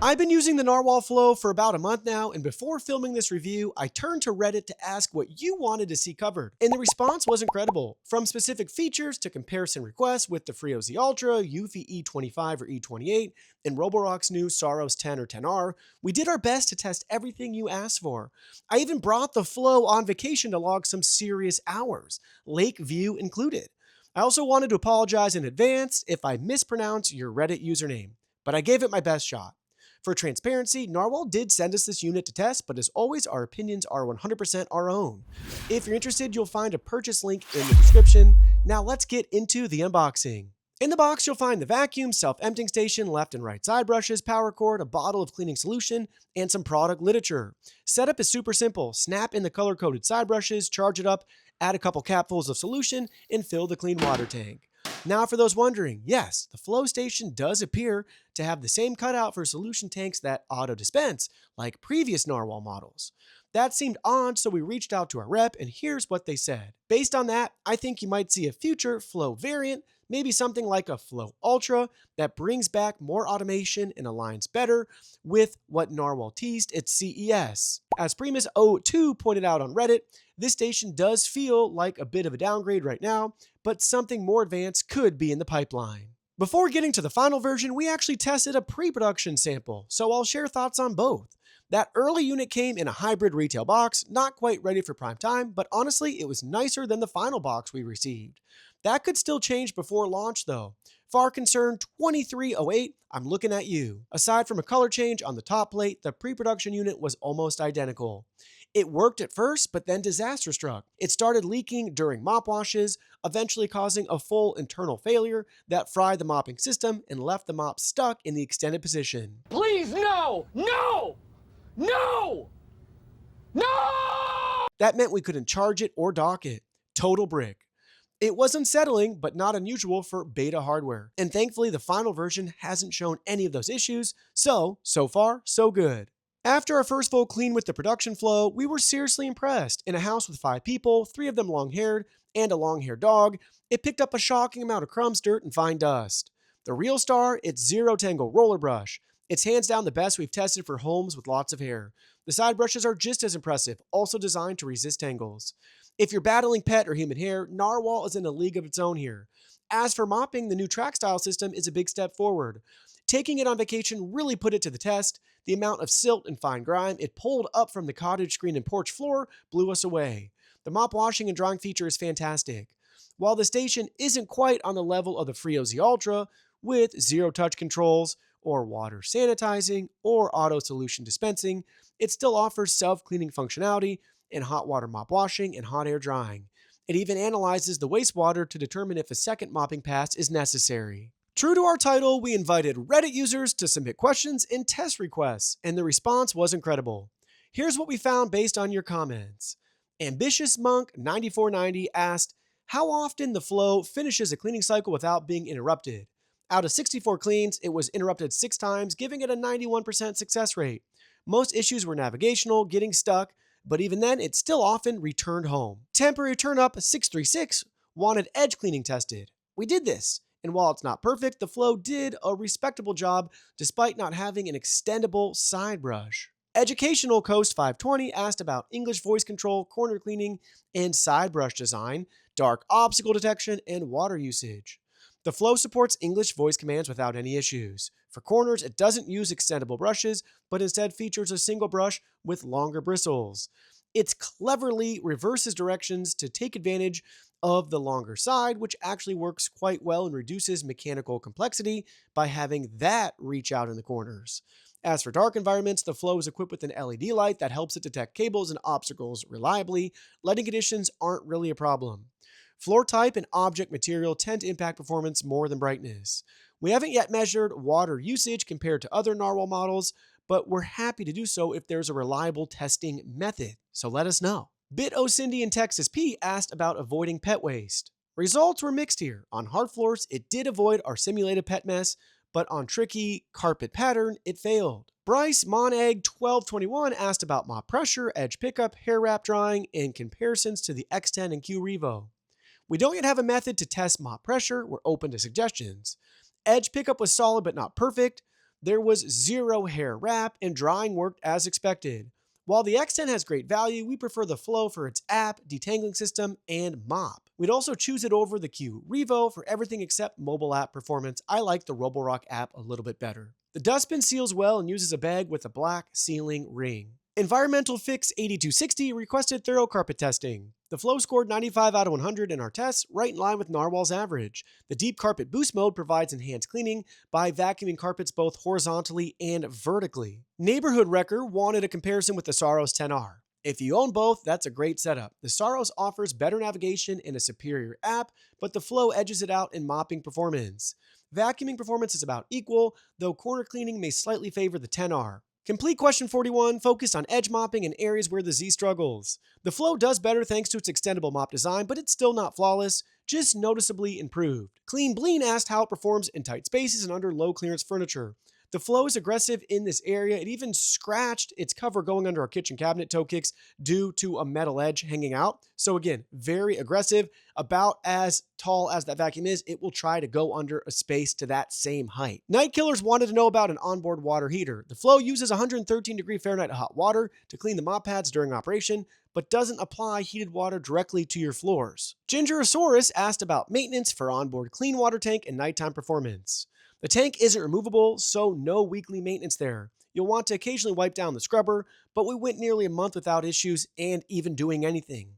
I've been using the Narwal Flow for about a month now, and before filming this review, I turned to Reddit to ask what you wanted to see covered. And the response was incredible. From specific features to comparison requests with the Frio Z Ultra, Eufy E25 or E28, and Roborock's new Saros 10 or 10R, we did our best to test everything you asked for. I even brought the Flow on vacation to log some serious hours, lake view included. I also wanted to apologize in advance if I mispronounce your Reddit username, but I gave it my best shot. For transparency, Narwal did send us this unit to test, but as always, our opinions are 100% our own. If you're interested, you'll find a purchase link in the description. Now let's get into the unboxing. In the box, you'll find the vacuum, self-emptying station, left and right side brushes, power cord, a bottle of cleaning solution, and some product literature. Setup is super simple. Snap in the color-coded side brushes, charge it up, add a couple capfuls of solution, and fill the clean water tank. Now for those wondering, yes, the Flow station does appear to have the same cutout for solution tanks that auto-dispense, like previous Narwal models. That seemed odd, so we reached out to our rep, and here's what they said. Based on that, I think you might see a future Flow variant, maybe something like a Flow Ultra that brings back more automation and aligns better with what Narwal teased at CES. As Primus02 pointed out on Reddit, this station does feel like a bit of a downgrade right now, but something more advanced could be in the pipeline. Before getting to the final version, we actually tested a pre-production sample, so I'll share thoughts on both. That early unit came in a hybrid retail box, not quite ready for prime time, but honestly, it was nicer than the final box we received. That could still change before launch though. Far Concern 2308, I'm looking at you. Aside from a color change on the top plate, the pre-production unit was almost identical. It worked at first, but then disaster struck. It started leaking during mop washes, eventually causing a full internal failure that fried the mopping system and left the mop stuck in the extended position. Please, no! No! No! No! That meant we couldn't charge it or dock it. Total brick. It was unsettling, but not unusual for beta hardware. And thankfully, the final version hasn't shown any of those issues, so far, so good. After our first full clean with the production Flow, we were seriously impressed. In a house with 5 people, 3 of them long-haired, and a long-haired dog, it picked up a shocking amount of crumbs, dirt, and fine dust. The real star, it's Zero Tangle Roller Brush. It's hands down the best we've tested for homes with lots of hair. The side brushes are just as impressive, also designed to resist tangles. If you're battling pet or human hair, Narwal is in a league of its own here. As for mopping, the new track style system is a big step forward. Taking it on vacation really put it to the test. The amount of silt and fine grime it pulled up from the cottage screen and porch floor blew us away. The mop washing and drying feature is fantastic. While the station isn't quite on the level of the Frio Z Ultra, with zero touch controls, or water sanitizing, or auto solution dispensing, it still offers self-cleaning functionality and hot water mop washing and hot air drying. It even analyzes the wastewater to determine if a second mopping pass is necessary. True to our title, we invited Reddit users to submit questions and test requests, and the response was incredible. Here's what we found based on your comments. Ambitious Monk 9490 asked how often the Flow finishes a cleaning cycle without being interrupted. Out of 64 cleans, it was interrupted 6 times, giving it a 91% success rate. Most issues were navigational, getting stuck, but even then, it still often returned home. Temporary Turn Up 636 wanted edge cleaning tested. We did this, and while it's not perfect, the Flow did a respectable job despite not having an extendable side brush. Educational Coast 520 asked about English voice control, corner cleaning, and side brush design, dark obstacle detection, and water usage. The Flow supports English voice commands without any issues. For corners, it doesn't use extendable brushes, but instead features a single brush with longer bristles. It cleverly reverses directions to take advantage of the longer side, which actually works quite well and reduces mechanical complexity by having that reach out in the corners. As for dark environments, the Flow is equipped with an LED light that helps it detect cables and obstacles reliably. Lighting conditions aren't really a problem. Floor type and object material tend to impact performance more than brightness. We haven't yet measured water usage compared to other Narwal models, but we're happy to do so if there's a reliable testing method, so let us know. BitOcindy in Texas P asked about avoiding pet waste. Results were mixed here. On hard floors, it did avoid our simulated pet mess, but on tricky carpet pattern, it failed. Bryce Monegg 1221 asked about mop pressure, edge pickup, hair wrap drying, and comparisons to the X10 and Q Revo. We don't yet have a method to test mop pressure. We're open to suggestions. Edge pickup was solid but not perfect. There was zero hair wrap, and drying worked as expected. While the X10 has great value, we prefer the Flow for its app, detangling system, and mop. We'd also choose it over the Q Revo for everything except mobile app performance. I like the Roborock app a little bit better. The dustbin seals well and uses a bag with a black sealing ring. Environmental Fix 8260 requested thorough carpet testing. The Flow scored 95 out of 100 in our tests, right in line with Narwhal's average. The Deep Carpet Boost mode provides enhanced cleaning by vacuuming carpets both horizontally and vertically. Neighborhood Wrecker wanted a comparison with the Saros 10R. If you own both, that's a great setup. The Saros offers better navigation and a superior app, but the Flow edges it out in mopping performance. Vacuuming performance is about equal, though corner cleaning may slightly favor the 10R. Complete question 41 focused on edge mopping in areas where the Z struggles. The Flow does better thanks to its extendable mop design, but it's still not flawless, just noticeably improved. Clean Bleen asked how it performs in tight spaces and under low clearance furniture. The Flow is aggressive in this area. It even scratched its cover going under our kitchen cabinet toe kicks due to a metal edge hanging out. So again, very aggressive. About as tall as that vacuum is, it will try to go under a space to that same height. Night Killers wanted to know about an onboard water heater. The Flow uses 113°F hot water to clean the mop pads during operation, but doesn't apply heated water directly to your floors. Gingerosaurus asked about maintenance for onboard clean water tank and nighttime performance. The tank isn't removable, so no weekly maintenance there. You'll want to occasionally wipe down the scrubber, but we went nearly a month without issues and even doing anything.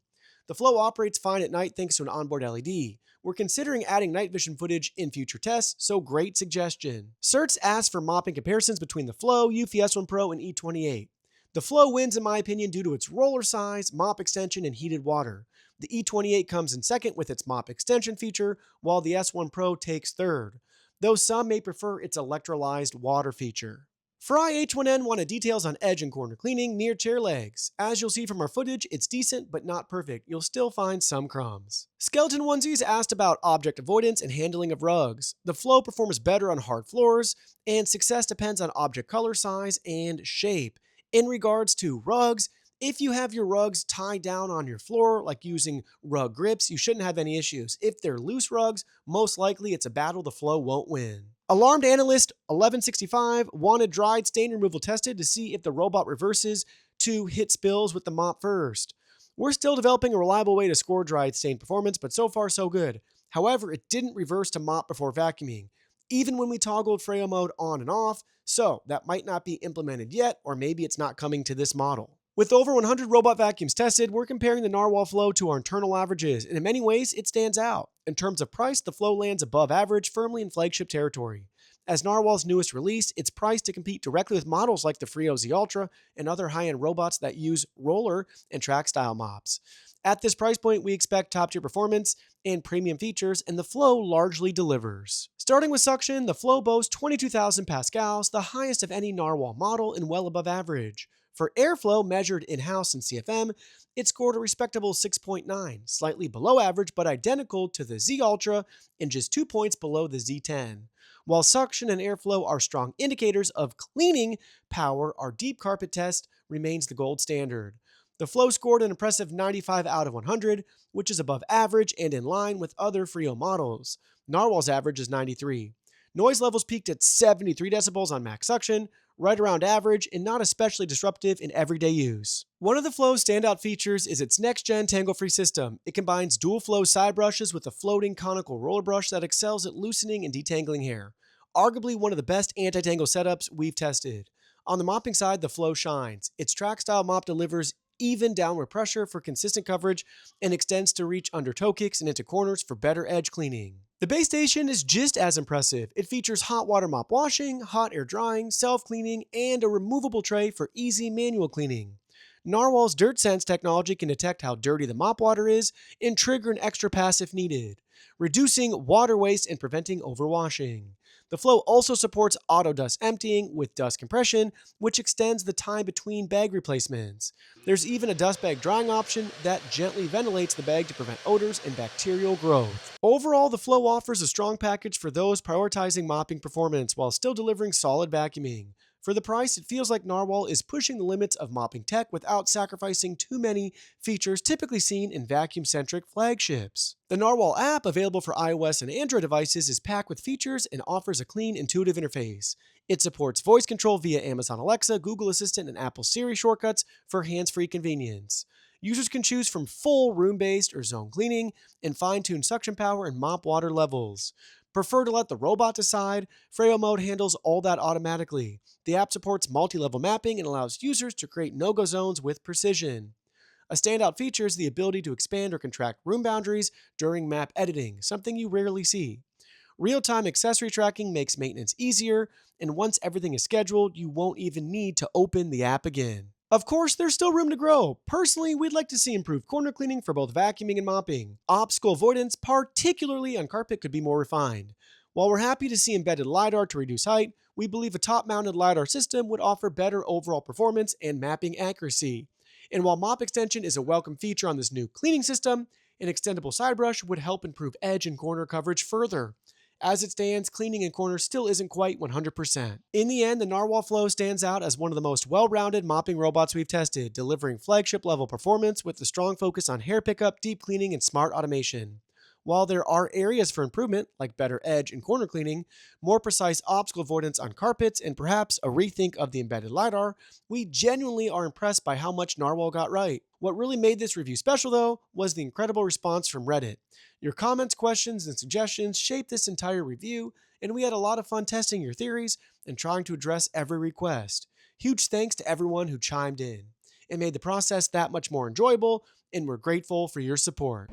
The Flow operates fine at night thanks to an onboard LED. We're considering adding night vision footage in future tests, so great suggestion. Certs asked for mopping comparisons between the Flow, Eufy S1 Pro, and E28. The Flow wins in my opinion due to its roller size, mop extension, and heated water. The E28 comes in second with its mop extension feature, while the S1 Pro takes third, though some may prefer its electrolyzed water feature. Fry H1N wanted details on edge and corner cleaning near chair legs. As you'll see from our footage, it's decent but not perfect. You'll still find some crumbs. Skeleton Onesies asked about object avoidance and handling of rugs. The Flow performs better on hard floors, and success depends on object color, size, and shape. In regards to rugs, if you have your rugs tied down on your floor, like using rug grips, you shouldn't have any issues. If they're loose rugs, most likely it's a battle the Flow won't win. Alarmed Analyst 1165 wanted dried stain removal tested to see if the robot reverses to hit spills with the mop first. We're still developing a reliable way to score dried stain performance, but so far so good. However, it didn't reverse to mop before vacuuming, even when we toggled Freo mode on and off, so that might not be implemented yet, or maybe it's not coming to this model. With over 100 robot vacuums tested, we're comparing the Narwal Flow to our internal averages, and in many ways, it stands out. In terms of price, the Flow lands above average, firmly in flagship territory. As Narwal's newest release, it's priced to compete directly with models like the Freo Z Ultra and other high-end robots that use roller and track-style mops. At this price point, we expect top-tier performance and premium features, and the Flow largely delivers. Starting with suction, the Flow boasts 22,000 pascals, the highest of any Narwal model and well above average. For airflow measured in-house in CFM, it scored a respectable 6.9, slightly below average but identical to the Z Ultra and just 2 points below the Z10. While suction and airflow are strong indicators of cleaning power, our deep carpet test remains the gold standard. The Flow scored an impressive 95 out of 100, which is above average and in line with other Freo models. Narwhal's average is 93. Noise levels peaked at 73 decibels on max suction, right around average and not especially disruptive in everyday use. One of the Flow's standout features is its next-gen tangle-free system. It combines dual flow side brushes with a floating conical roller brush that excels at loosening and detangling hair. Arguably one of the best anti-tangle setups we've tested. On the mopping side, the Flow shines. Its track-style mop delivers even downward pressure for consistent coverage and extends to reach under toe kicks and into corners for better edge cleaning. The base station is just as impressive. It features hot water mop washing, hot air drying, self-cleaning, and a removable tray for easy manual cleaning. Narwhal's Dirt Sense technology can detect how dirty the mop water is and trigger an extra pass if needed, reducing water waste and preventing overwashing. The Flow also supports auto dust emptying with dust compression, which extends the time between bag replacements. There's even a dust bag drying option that gently ventilates the bag to prevent odors and bacterial growth. Overall, the Flow offers a strong package for those prioritizing mopping performance while still delivering solid vacuuming. For the price, it feels like Narwal is pushing the limits of mopping tech without sacrificing too many features typically seen in vacuum-centric flagships. The Narwal app, available for iOS and Android devices, is packed with features and offers a clean, intuitive interface. It supports voice control via Amazon Alexa, Google Assistant, and Apple Siri shortcuts for hands-free convenience. Users can choose from full room-based or zone cleaning and fine-tune suction power and mop water levels. Prefer to let the robot decide? Freo Mode handles all that automatically. The app supports multi-level mapping and allows users to create no-go zones with precision. A standout feature is the ability to expand or contract room boundaries during map editing, something you rarely see. Real-time accessory tracking makes maintenance easier, and once everything is scheduled, you won't even need to open the app again. Of course, there's still room to grow. Personally, we'd like to see improved corner cleaning for both vacuuming and mopping. Obstacle avoidance, particularly on carpet, could be more refined. While we're happy to see embedded LiDAR to reduce height, we believe a top-mounted LiDAR system would offer better overall performance and mapping accuracy. And while mop extension is a welcome feature on this new cleaning system, an extendable side brush would help improve edge and corner coverage further. As it stands, cleaning in corners still isn't quite 100%. In the end, the Narwal Flow stands out as one of the most well-rounded mopping robots we've tested, delivering flagship-level performance with a strong focus on hair pickup, deep cleaning, and smart automation. While there are areas for improvement, like better edge and corner cleaning, more precise obstacle avoidance on carpets, and perhaps a rethink of the embedded LiDAR, we genuinely are impressed by how much Narwal got right. What really made this review special, though, was the incredible response from Reddit. Your comments, questions, and suggestions shaped this entire review, and we had a lot of fun testing your theories and trying to address every request. Huge thanks to everyone who chimed in. It made the process that much more enjoyable, and we're grateful for your support.